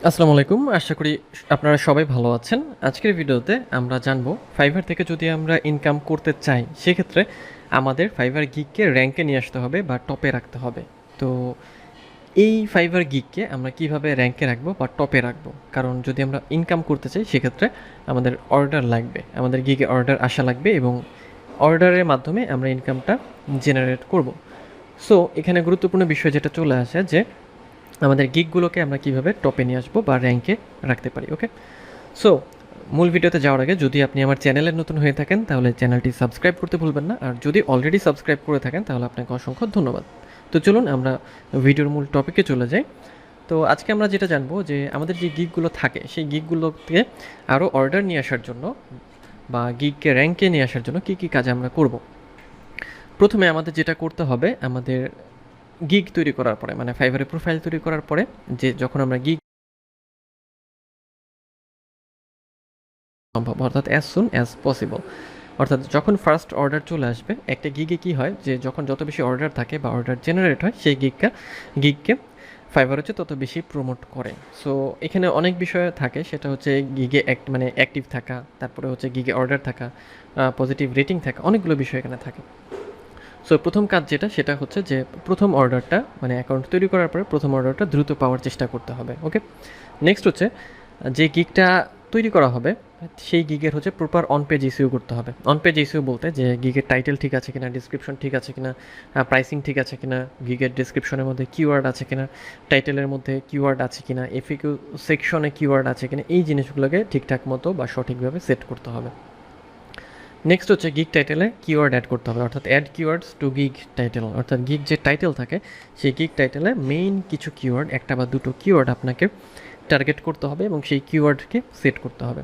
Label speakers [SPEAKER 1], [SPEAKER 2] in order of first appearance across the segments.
[SPEAKER 1] আসসালামু আলাইকুম। আশা করি আপনারা সবাই ভালো আছেন। আজকের ভিডিওতে আমরা জানবো ফাইভার থেকে যদি আমরা ইনকাম করতে চাই, সেক্ষেত্রে আমাদের ফাইভার গিগকে র্যাঙ্কে নিয়ে আসতে হবে বা টপে রাখতে হবে। তো এই ফাইভার গিগকে আমরা কিভাবে র্যাঙ্কে রাখবো বা টপে রাখবো? কারণ যদি আমরা ইনকাম করতে চাই সেক্ষেত্রে আমাদের অর্ডার লাগবে, আমাদের গিগে অর্ডার আসা লাগবে এবং অর্ডারের মাধ্যমে আমরা ইনকামটা জেনারেট করব। সো এখানে গুরুত্বপূর্ণ বিষয় যেটা চলে আসে যে আমাদের গিগগুলোকে আমরা কিভাবে টপে নিয়ে আসবো বা র্যাঙ্কে রাখতে পারি। ওকে, সো মূল ভিডিওতে যাওয়ার আগে যদি আপনি আমার চ্যানেলে নতুন হয়ে থাকেন তাহলে চ্যানেলটি সাবস্ক্রাইব করতে ভুলবেন না, আর যদি অলরেডি সাবস্ক্রাইব করে থাকেন তাহলে আপনাকে অসংখ্য ধন্যবাদ। তো চলুন আমরা ভিডিওর মূল টপিকে চলে যাই। তো আজকে আমরা যেটা জানবো যে আমাদের যে গিগগুলো থাকে সেই গিগগুলোকে আরও অর্ডার নিয়ে আসার জন্য বা গিগকে র্যাঙ্কে নিয়ে আসার জন্য কী কী কাজ আমরা করব। প্রথমে আমাদের যেটা করতে হবে, আমাদের গিগ তৈরি করার পরে মানে ফাইভারে প্রোফাইল তৈরি করার পরে যে যখন আমরা গিগ সম্ভব, অর্থাৎ অ্যাজ সুন অ্যাজ পসিবল, অর্থাৎ যখন ফার্স্ট অর্ডার চলে আসবে একটা গিগে কী হয় যে যখন যত বেশি অর্ডার থাকে বা অর্ডার জেনারেট হয় সেই গিগকে ফাইবার হচ্ছে তত বেশি প্রমোট করে। সো এখানে অনেক বিষয় থাকে, সেটা হচ্ছে গিগে মানে অ্যাক্টিভ থাকা, তারপরে হচ্ছে গিগে অর্ডার থাকা, পজিটিভ রেটিং থাকা, অনেকগুলো বিষয় এখানে থাকে। সো প্রথম কাজ যেটা সেটা হচ্ছে যে প্রথম অর্ডারটা মানে অ্যাকাউন্ট তৈরি করার পরে প্রথম অর্ডারটা দ্রুত পাওয়ার চেষ্টা করতে হবে। ওকে, নেক্সট হচ্ছে যে গিগটা তৈরি করা হবে সেই গিগের হচ্ছে প্রপার অন পেজ ইস্যু করতে হবে। অন পেজ ইস্যু বলতে যে গিগের টাইটেল ঠিক আছে কিনা, ডিসক্রিপশন ঠিক আছে কিনা, প্রাইসিং ঠিক আছে কিনা, গিগের ডিসক্রিপশনের মধ্যে কিওয়ার্ড আছে কিনা, টাইটেলের মধ্যে কিওয়ার্ড আছে কিনা, এফিকিউ সেকশনে কিওয়ার্ড আছে কিনা, এই জিনিসগুলোকে ঠিকঠাক মতো বা সঠিকভাবে সেট করতে হবে। নেক্সট হচ্ছে গিগ টাইটেলে কিওয়ার্ড অ্যাড করতে হবে, অর্থাৎ add keywords to gig title, অর্থাৎ গিগ যে টাইটেল থাকে সেই গিগ টাইটেলে মেইন কিছু কিওয়ার্ড, একটা বা দুটো কিওয়ার্ড আপনাকে টার্গেট করতে হবে এবং সেই কিওয়ার্ডকে সেট করতে হবে।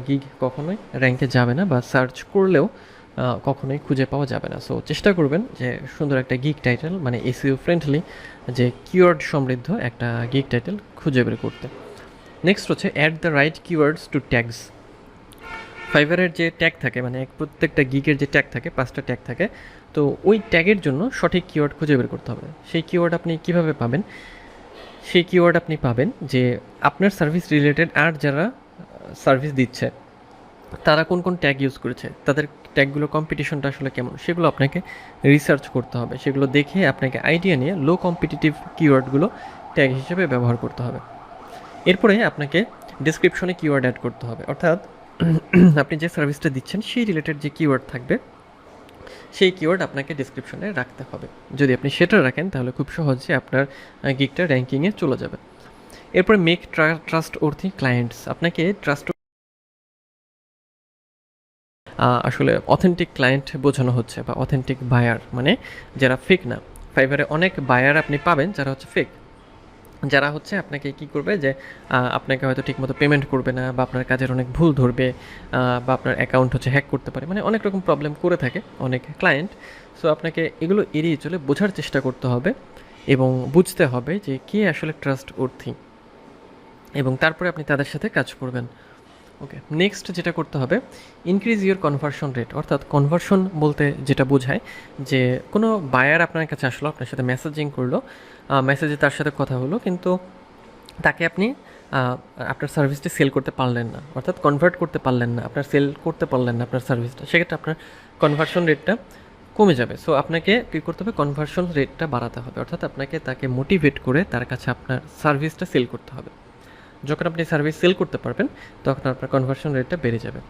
[SPEAKER 1] গিগ কখনোই র্যাঙ্কে যাবে না বা সার্চ করলেও কখনোই খুঁজে পাওয়া যাবে না। সো চেষ্টা করবেন যে সুন্দর একটা গিগ টাইটেল মানে এসইও ফ্রেন্ডলি, যে কিওয়ার্ড সমৃদ্ধ একটা গিগ টাইটেল খুঁজে বের করতে। নেক্সট হচ্ছে add the right keywords to tags. ফাইবারের যে ট্যাগ থাকে মানে প্রত্যেকটা গিগের যে ট্যাগ থাকে 5টা ট্যাগ থাকে, তো ওই ট্যাগের জন্য সঠিক কিওয়ার্ড খুঁজে বের করতে হবে। সেই কিওয়ার্ড আপনি কিভাবে পাবেন? সেই কিওয়ার্ড আপনি পাবেন যে আপনার সার্ভিস রিলেটেড আর যারা সার্ভিস দিচ্ছে তারা কোন কোন ট্যাগ ইউজ করেছে, তাদের ট্যাগগুলো কম্পিটিশনটা আসলে কেমন, সেগুলো আপনাকে রিসার্চ করতে হবে। সেগুলো দেখে আপনাকে আইডিয়া নিয়ে লো কম্পিটিটিভ কিওয়ার্ডগুলো ট্যাগ হিসেবে ব্যবহার করতে হবে। এরপরে আপনাকে ডেসক্রিপশনে কিওয়ার্ড অ্যাড করতে হবে, অর্থাৎ আপনি যে সার্ভিসটা দিচ্ছেন সেই রিলেটেড যে কিওয়ার্ড থাকবে সেই কিওয়ার্ড আপনাকে ডেসক্রিপশনে রাখতে হবে। যদি আপনি সেটা রাখেন তাহলে খুব সহজে আপনার গিগটা র্যাঙ্কিংয়ে চলে যাবে। এরপরে মেক ট্রাস্ট ওর্থি ক্লায়েন্টস, আপনাকে ট্রাস্ট আসলে অথেন্টিক ক্লায়েন্ট বোঝানো হচ্ছে বা অথেন্টিক বায়ার মানে যারা ফেক না। ফাইবারে অনেক বায়ার আপনি পাবেন যারা হচ্ছে ফেক, যারা হচ্ছে আপনাকে কী করবে যে আপনাকে হয়তো ঠিকমতো পেমেন্ট করবে না বা আপনার কাজের অনেক ভুল ধরবে, বা আপনার অ্যাকাউন্ট হচ্ছে হ্যাক করতে পারে, মানে অনেক রকম প্রবলেম করে থাকে অনেক ক্লায়েন্ট। সো আপনাকে এগুলো এড়িয়ে চলে বোঝার চেষ্টা করতে হবে এবং বুঝতে হবে যে কে আসলে ট্রাস্ট ওর্থি, এবং তারপরে আপনি তাদের সাথে কাজ করবেন। ওকে, নেক্সট যেটা করতে হবে ইনক্রিজ ইউর কনভার্সন রেট, অর্থাৎ কনভার্সন বলতে যেটা বোঝায় যে কোনো বায়ার আপনার কাছে আসলো, আপনার সাথে মেসেজিং করলো, মেসেজে তার সাথে কথা হলো, কিন্তু তাকে আপনি আপনার সার্ভিসটি সেল করতে পারলেন না, অর্থাৎ কনভার্ট করতে পারলেন না, আপনার সেল করতে পারলেন না আপনার সার্ভিসটা, সেক্ষেত্রে আপনার কনভার্সন রেটটা কমে যাবে। সো আপনাকে কী করতে হবে, কনভার্সন রেটটা বাড়াতে হবে, অর্থাৎ আপনাকে তাকে মোটিভেট করে তার কাছে আপনার সার্ভিসটা সেল করতে হবে। যখন আপনি সার্ভিস সেল করতে পারবেন তখন আপনার কনভার্সন রেটটা বেড়ে যাবে।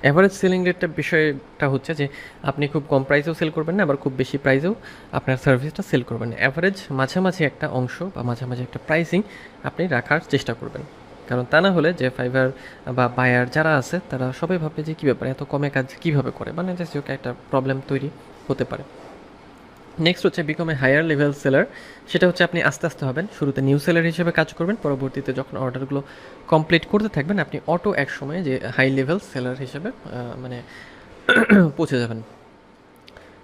[SPEAKER 1] অ্যাভারেজ সেলিং রেটটা বিষয়টা হচ্ছে যে আপনি খুব কম প্রাইসেও সেল করবেন না, আবার খুব বেশি প্রাইসেও আপনার সার্ভিসটা সেল করবেন না। অ্যাভারেজ মাঝামাঝি একটা অংশ বা মাঝামাঝি একটা প্রাইসিং আপনি রাখার চেষ্টা করবেন, কারণ তা না হলে যে ফাইবার বা বায়ার যারা আছে তারা সবাই ভাববে যে কী ব্যাপার এত কমে কাজ কীভাবে করে, মানে যে একটা প্রবলেম তৈরি হতে পারে। নেক্সট হচ্ছে become a higher level seller, সেটা হচ্ছে আপনি আস্তে আস্তে হবেন, শুরুতে নিউ সেলার হিসেবে কাজ করবেন, পরবর্তীতে যখন অর্ডারগুলো কমপ্লিট করতে থাকবেন আপনি অটো এক সময়ে যে হাই লেভেল সেলার হিসেবে মানে পৌঁছে যাবেন।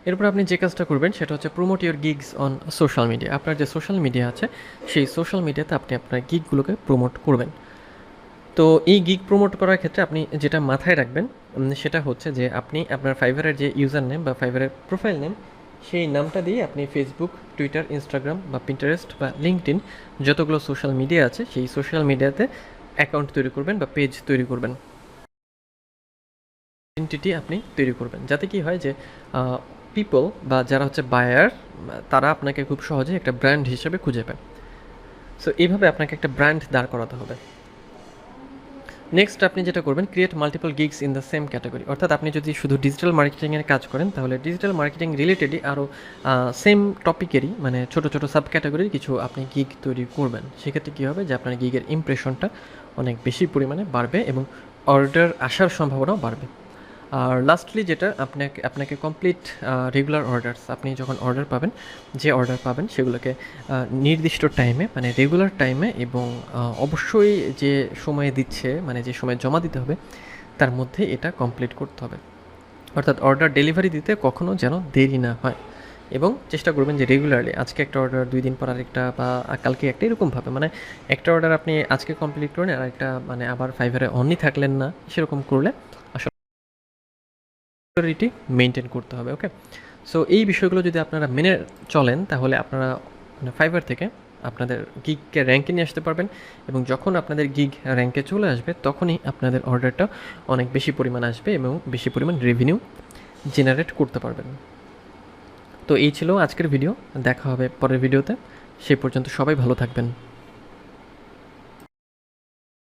[SPEAKER 1] এরপর আপনি যে কাজটা করবেন সেটা হচ্ছে promote your gigs on social media, আপনার যে সোশ্যাল মিডিয়া আছে সেই সোশ্যাল মিডিয়াতে আপনি আপনার গিগগুলোকে প্রমোট করবেন। তো এই গিগ প্রমোট করার ক্ষেত্রে আপনি যেটা মাথায় রাখবেন সেটা হচ্ছে যে আপনি আপনার ফাইবারের যে ইউজার নেম বা ফাইবারের প্রোফাইল নেম সেই নামটা দিয়ে আপনি ফেসবুক, টুইটার, ইনস্টাগ্রাম বা পিন্টারেস্ট বা লিঙ্কডইন যতগুলো সোশ্যাল মিডিয়া আছে সেই সোশ্যাল মিডিয়াতে অ্যাকাউন্ট তৈরি করবেন বা পেজ তৈরি করবেন, আইডেন্টিটি আপনি তৈরি করবেন, যাতে কি হয় যে পিপল বা যারা হচ্ছে বায়ার তারা আপনাকে খুব সহজে একটা ব্র্যান্ড হিসেবে খুঁজে পায়। সো এইভাবে আপনাকে একটা ব্র্যান্ড দাঁড় করাতে হবে। নেক্সট আপনি যেটা করবেন, create multiple gigs in the same category. অর্থাৎ আপনি যদি শুধু ডিজিটাল মার্কেটিংয়ের কাজ করেন তাহলে ডিজিটাল মার্কেটিং রিলেটেডই আরও সেম টপিকেরই মানে ছোটো ছোটো সাব ক্যাটাগরির কিছু আপনি গিগ তৈরি করবেন। সেক্ষেত্রে কী হবে যে আপনার গিগের ইমপ্রেশনটা অনেক বেশি পরিমাণে বাড়বে এবং অর্ডার আসার সম্ভাবনাও বাড়বে। আর লাস্টলি যেটা আপনাকে কমপ্লিট রেগুলার অর্ডারস, আপনি যখন অর্ডার পাবেন, যে অর্ডার পাবেন সেগুলোকে নির্দিষ্ট টাইমে মানে রেগুলার টাইমে এবং অবশ্যই যে সময়ে দিচ্ছে মানে যে সময় জমা দিতে হবে তার মধ্যে এটা কমপ্লিট করতে হবে। অর্থাৎ অর্ডার ডেলিভারি দিতে কখনও যেন দেরি না হয়, এবং চেষ্টা করবেন যে রেগুলারলি আজকে একটা অর্ডার 2 দিন পর আরেকটা বা কালকে একটা, এরকমভাবে মানে একটা অর্ডার আপনি আজকে কমপ্লিট করলেন আর একটা মানে আবার ফাইবারে অনই থাকলেন না, সেরকম করলে রেগুলারিটি মেনটেন করতে হবে। ওকে, সো এই বিষয়গুলো যদি আপনারা মেনে চলেন তাহলে আপনারা মানে ফাইবার থেকে আপনাদের গিগকে র্যাঙ্কে নিয়ে আসতে পারবেন, এবং যখন আপনাদের গিগ র্যাঙ্কে চলে আসবে তখনই আপনাদের অর্ডারটা অনেক বেশি পরিমাণ আসবে এবং বেশি পরিমাণ রেভিনিউ জেনারেট করতে পারবেন। তো এই ছিল আজকের ভিডিও, দেখা হবে পরের ভিডিওতে, সেই পর্যন্ত সবাই ভালো থাকবেন।